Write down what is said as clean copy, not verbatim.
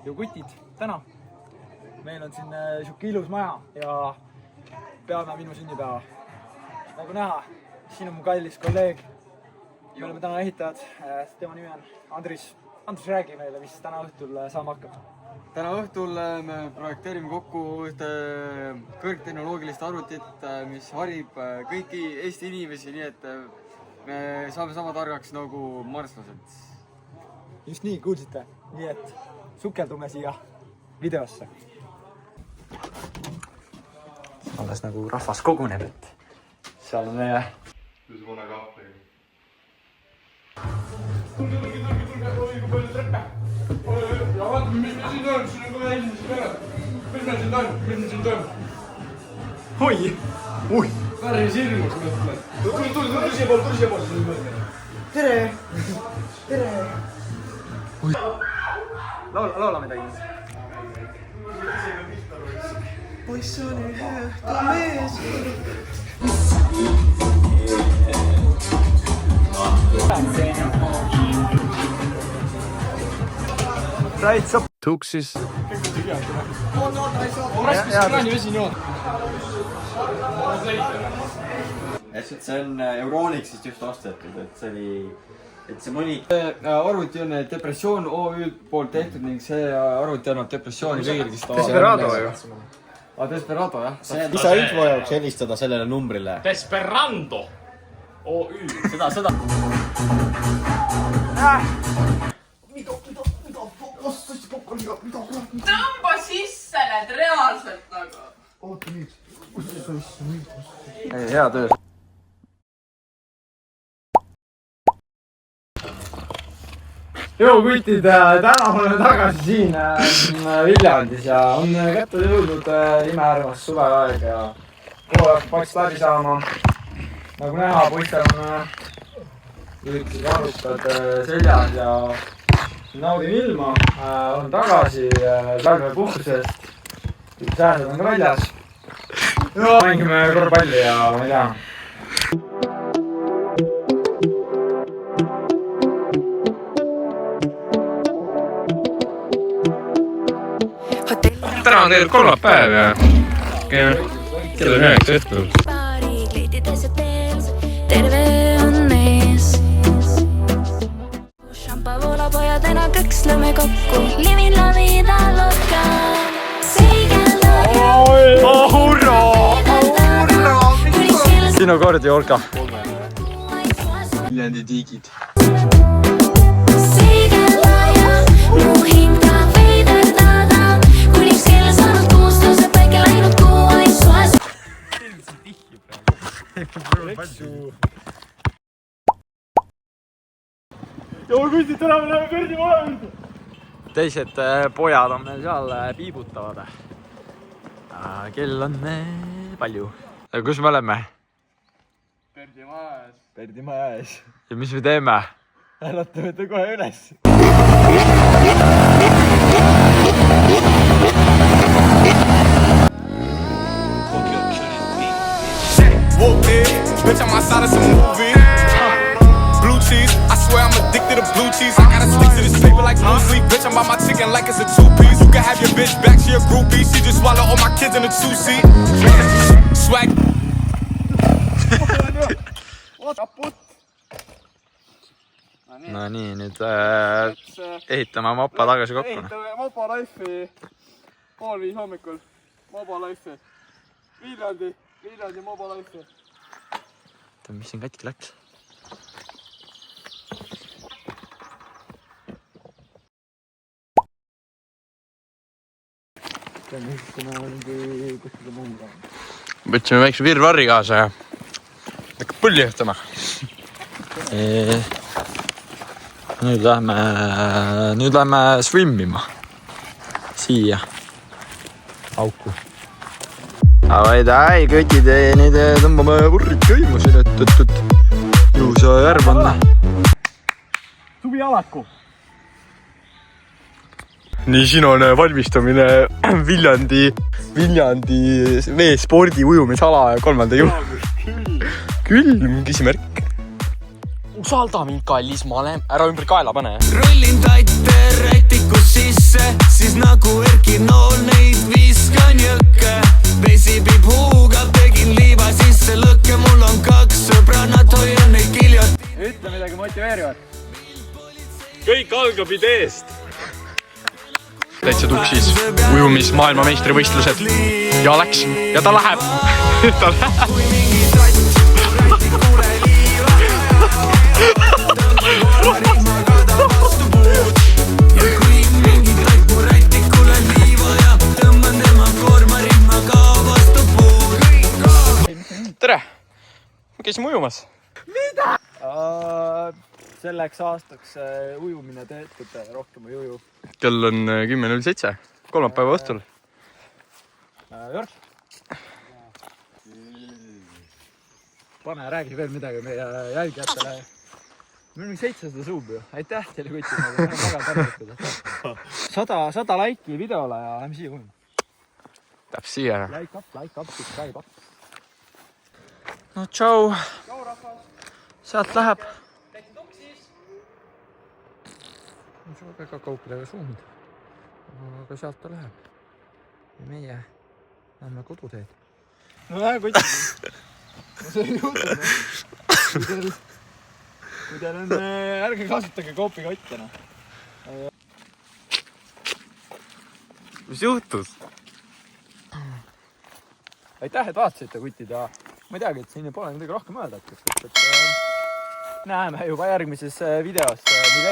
ja kutid, täna meil on siin siuke ilus maja ja peame minu sünnipäeva. Nagu näha, siin on mu kallis kolleeg. Me oleme täna ehitajad, tema nimi on Andris. Andris, räägi meile, mis täna õhtul saama hakkab. Täna õhtul me projekteerime kokku ühte kõrgtehnoloogilist arvutit, mis harib kõiki Eesti inimesi, nii et me saame sama targaks nagu marslased. Just nii, kuulsite. Nii et sukeldume siia videosse. Alles nagu rahvas koguneb, et seal on meie... Mõne kahvliga. Tulge, kui palju treppe. Ja vaatame, mis me siin toimub, siin on kohe esimese peale. Mis meil siin toimub? Oi! Ui! Päris hirmus mõtled. Tuli siia poole. Tere! Tere! Laula midagi. Poiss on ühe ta mees. Täitsa tuksis. Oota, on raskes kraani vesi nii oot. See on Euronixist just ostetud, et see oli... Et see mõni... Arvuti on Depressioon OÜ poolt tehtud ning see arvuti annab depressiooni kõigil, kes ta... Desperado ju. Desperado, jah. Lisainfo jaoks helistada sellele numbrile. Desperando OÜ. Seda. Tõmba sisse need reaalselt nagu. Oota nüüd. Hea töö. Joo kutid, täna oleme tagasi siin Viljandis ja on kätte jõudnud imeärmas suveaeg ja kohe paks läbi saama. Nagu näha, poistel on lühikesed arvutad seljas ja naudin ilma. Olen tagasi, lähme puhkusest. Üks ääsed on ka väljas. Mängime korvpalli ja ma ei tea. Täna on tegelikult kolmapäev ja kell on 9 õhtul. Terve on mees. Šampa voolab ja täna kõksleme kokku. Livin la vida loca. Sinu kord, Jolka. Viljandi tiigid. Joo, kusti, täna me läheme Perdi maja juurde. Teised pojad on meil seal piibutavad. Kell on palju. Kus me oleme? Perdi maja ees. Ja mis me teeme? Äratame ta kohe üles. Bitch, I'm outside of some movie. Blue cheese, I swear I'm addicted to blue cheese. I gotta stick to this paper like blue sleep. Bitch, I'm by my chicken like it's a two-piece. You can have your bitch back, she a groupie. She just swallow all my kids in a two-seat. Swag. No nii, nüüd ehitame mopa tagasi kokku. Ehitame mopa life'i 4:30 hommikul. Mopa life'i. Viljandi mopa life'i. Mis siin katki läks? Võtsime väikse virvarri kaasa ja hakkab pulli õhtama. Nüüd lähme swimmima. Siia. Auku. Ai, kõtid, nüüd tõmbame võrrid käima siin, et ilusa järv on. Suvi alaku. Nii, siin on valmistumine Viljandi veespordi ujumisala 3. juuni. Külm küsimärk. usalda mind, kallis, ma olen, ära ümber kaela pane. Rullin taite rätikus sisse, siis nagu Erki Nool neid viskan jõkke. Vesipib huugab, tegin liiva sisse lõkke, mul on 2 sõbrannat, hoian neid kiljot. ütle midagi motiveerivat. kõik algab ideest. täitsa tuksis ujumis maailmameistrivõistlused ja läks ja ta läheb. ta läheb. Kui mingi tatt rätikule liiva tõmbal kormarihmaga ta vastu puud. Ja kui mingi tatt mu rätikule liiva ja tõmban tema kormarihmaga vastu puud. tere, me käisime ujumas. Selleks aastaks ujumine tehtud, rohkem ei uju. kell on 10.07, kolmapäeva õhtul. Jörg? Pane, räägi veel midagi meie jälgijatele. Meil on 700 suub ju. Aitäh teile kõikidele, ma olen väga tarvitada. 100 laiki videole ja lähme siia ujuma. Läheb siia. Like up, subscribe up. no tšau. sealt läheb. väga kaugele suund. aga sealt ta läheb. ja meie lähme koduteed. No lähe kotti. No see ei juhtu. Kui teil on, ärge kasutage koopikotte. mis juhtus? Aitäh, et vaatasite kutid ja ma ei teagi, et siin pole midagi rohkem öelda. Näeme juba järgmises videos.